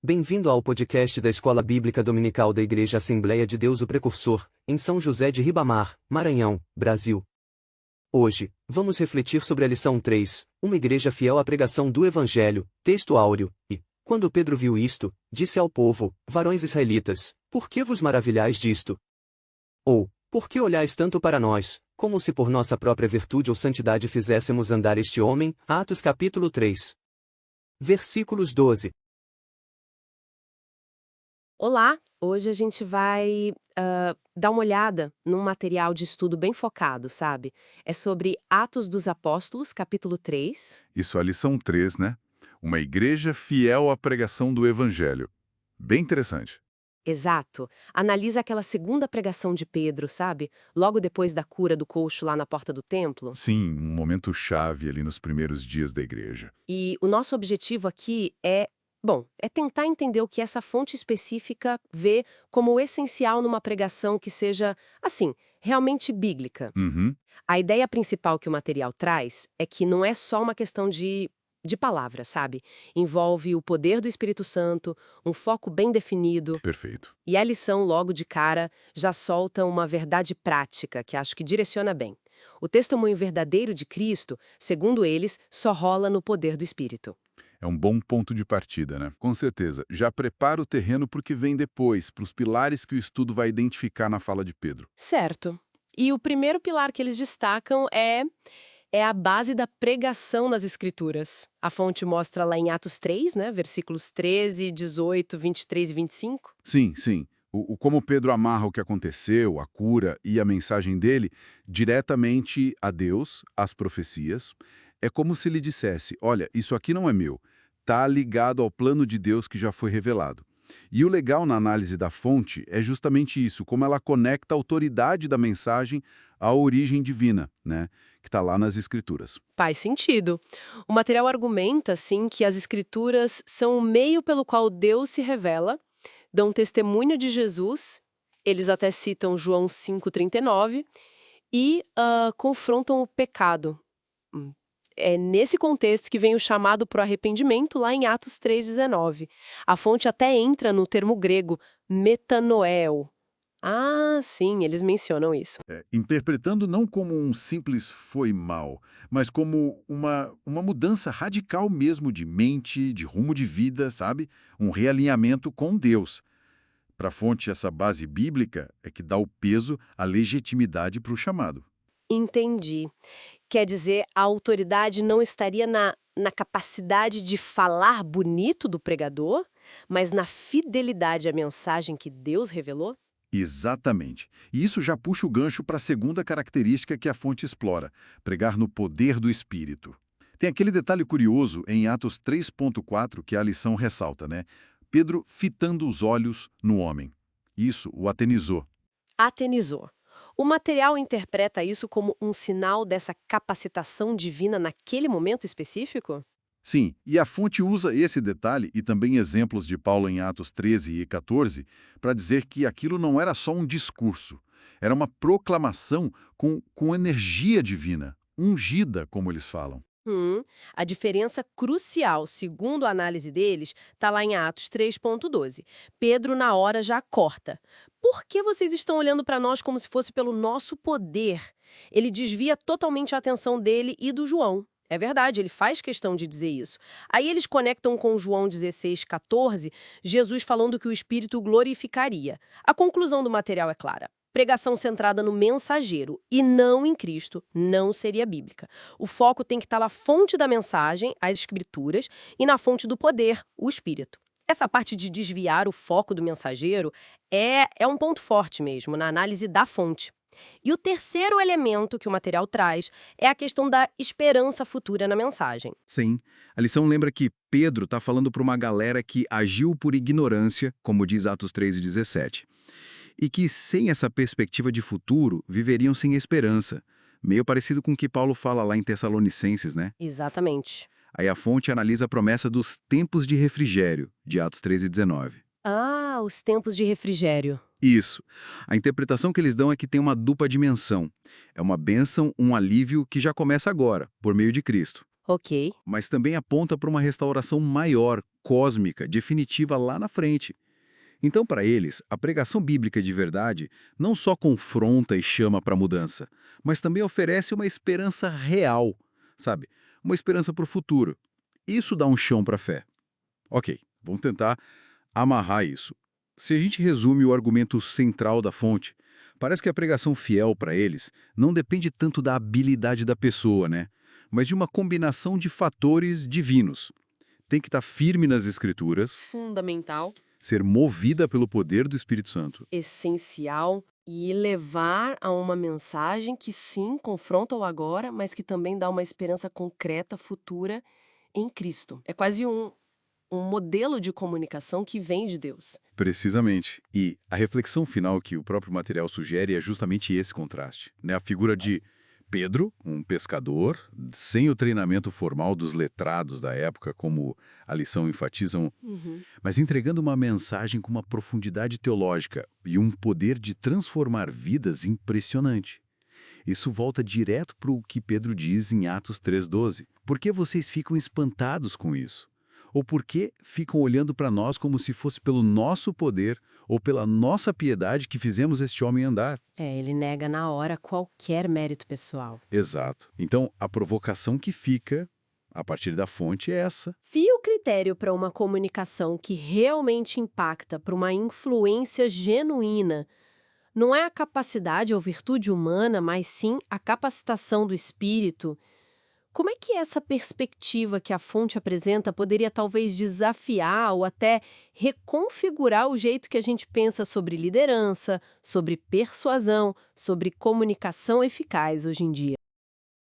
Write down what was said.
Bem-vindo ao podcast da Escola Bíblica Dominical da Igreja Assembleia de Deus o Precursor, em São José de Ribamar, Maranhão, Brasil. Hoje, vamos refletir sobre a lição 3, uma igreja fiel à pregação do Evangelho, texto áureo, e, quando Pedro viu isto, disse ao povo, varões israelitas, por que vos maravilhais disto? Ou, por que olhais tanto para nós, como se por nossa própria virtude ou santidade fizéssemos andar este homem? Atos capítulo 3. Versículos 12. Olá! Hoje a gente vai dar uma olhada num material de estudo bem focado, sabe? É sobre Atos dos Apóstolos, capítulo 3. Isso é a lição 3, né? Uma igreja fiel à pregação do Evangelho. Bem interessante. Exato. Analisa aquela segunda pregação de Pedro, sabe? Logo depois da cura do coxo lá na porta do templo. Sim, um momento chave ali nos primeiros dias da igreja. E o nosso objetivo aqui é tentar entender o que essa fonte específica vê como essencial numa pregação que seja, assim, realmente bíblica. Uhum, A ideia principal que o material traz é que não é só uma questão de palavra, sabe? Envolve o poder do Espírito Santo, um foco bem definido, perfeito. e a lição, logo de cara, já solta uma verdade prática que acho que direciona bem. O testemunho verdadeiro de Cristo, segundo eles, só rola no poder do Espírito. É um bom ponto de partida, né? Com certeza. Já prepara o terreno para o que vem depois, para os pilares que o estudo vai identificar na fala de Pedro. Certo. E o primeiro pilar que eles destacam é a base da pregação nas Escrituras. A fonte mostra lá em Atos 3, né, versículos 13, 18, 23 e 25. Sim, sim. Como Pedro amarra o que aconteceu, a cura e a mensagem dele diretamente a Deus, às profecias, é como se lhe dissesse, olha, isso aqui não é meu, está ligado ao plano de Deus que já foi revelado. E o legal na análise da fonte é justamente isso, como ela conecta a autoridade da mensagem à origem divina, né, que está lá nas Escrituras. Faz sentido. O material argumenta, assim, que as Escrituras são o meio pelo qual Deus se revela, dão testemunho de Jesus, eles até citam João 5,39, e confrontam o pecado. É nesse contexto que vem o chamado para o arrependimento lá em Atos 3,19. A fonte até entra no termo grego metanoel. Ah, sim, eles mencionam isso. Interpretando não como um simples foi mal, mas como uma mudança radical mesmo de mente, de rumo de vida, sabe? Um realinhamento com Deus. Para a fonte, essa base bíblica é que dá o peso, a legitimidade para o chamado. Entendi. Quer dizer, a autoridade não estaria na capacidade de falar bonito do pregador, mas na fidelidade à mensagem que Deus revelou? Exatamente. E isso já puxa o gancho para a segunda característica que a fonte explora, pregar no poder do Espírito. Tem aquele detalhe curioso em Atos 3,4 que a lição ressalta, né? Pedro fitando os olhos no homem. Isso o atenizou. Atenizou. O material interpreta isso como um sinal dessa capacitação divina naquele momento específico? Sim, e a fonte usa esse detalhe e também exemplos de Paulo em Atos 13 e 14 para dizer que aquilo não era só um discurso, era uma proclamação com energia divina, ungida, como eles falam. A diferença crucial, segundo a análise deles, está lá em Atos 3,12. Pedro, na hora, já corta. Por que vocês estão olhando para nós como se fosse pelo nosso poder? Ele desvia totalmente a atenção dele e do João. É verdade, ele faz questão de dizer isso. Aí eles conectam com João 16,14, Jesus falando que o Espírito glorificaria. A conclusão do material é clara. Pregação centrada no mensageiro e não em Cristo não seria bíblica. O foco tem que estar na fonte da mensagem, as Escrituras, e na fonte do poder, o Espírito. Essa parte de desviar o foco do mensageiro é um ponto forte mesmo na análise da fonte. E o terceiro elemento que o material traz é a questão da esperança futura na mensagem. Sim, a lição lembra que Pedro está falando para uma galera que agiu por ignorância, como diz Atos 3,17. E que, sem essa perspectiva de futuro, viveriam sem esperança. Meio parecido com o que Paulo fala lá em Tessalonicenses, né? Exatamente. Aí a fonte analisa a promessa dos tempos de refrigério, de Atos 13,19. Ah, os tempos de refrigério. Isso. A interpretação que eles dão é que tem uma dupla dimensão. É uma bênção, um alívio que já começa agora, por meio de Cristo. Ok. mas também aponta para uma restauração maior, cósmica, definitiva lá na frente. Então, para eles, a pregação bíblica de verdade não só confronta e chama para a mudança, mas também oferece uma esperança real, sabe? Uma esperança para o futuro. Isso dá um chão para a fé. Ok, vamos tentar amarrar isso. Se a gente resume o argumento central da fonte, parece que a pregação fiel para eles não depende tanto da habilidade da pessoa, né? Mas de uma combinação de fatores divinos. Tem que estar firme nas escrituras, Fundamental, ser movida pelo poder do Espírito Santo. essencial e levar a uma mensagem que sim, confronta o agora, mas que também dá uma esperança concreta, futura, em Cristo. É quase um modelo de comunicação que vem de Deus. Precisamente. E a reflexão final que o próprio material sugere é justamente esse contraste, né? A figura de Pedro, um pescador, sem o treinamento formal dos letrados da época, como a lição enfatiza, mas entregando uma mensagem com uma profundidade teológica e um poder de transformar vidas impressionante. Isso volta direto para o que Pedro diz em Atos 3,12. Por que vocês ficam espantados com isso? Ou por que ficam olhando para nós como se fosse pelo nosso poder ou pela nossa piedade que fizemos este homem andar? Ele nega na hora qualquer mérito pessoal. Exato. Então, a provocação que fica, a partir da fonte, é essa. E o critério para uma comunicação que realmente impacta, para uma influência genuína, não é a capacidade ou virtude humana, mas sim a capacitação do espírito. Como é que essa perspectiva que a fonte apresenta poderia talvez desafiar ou até reconfigurar o jeito que a gente pensa sobre liderança, sobre persuasão, sobre comunicação eficaz hoje em dia?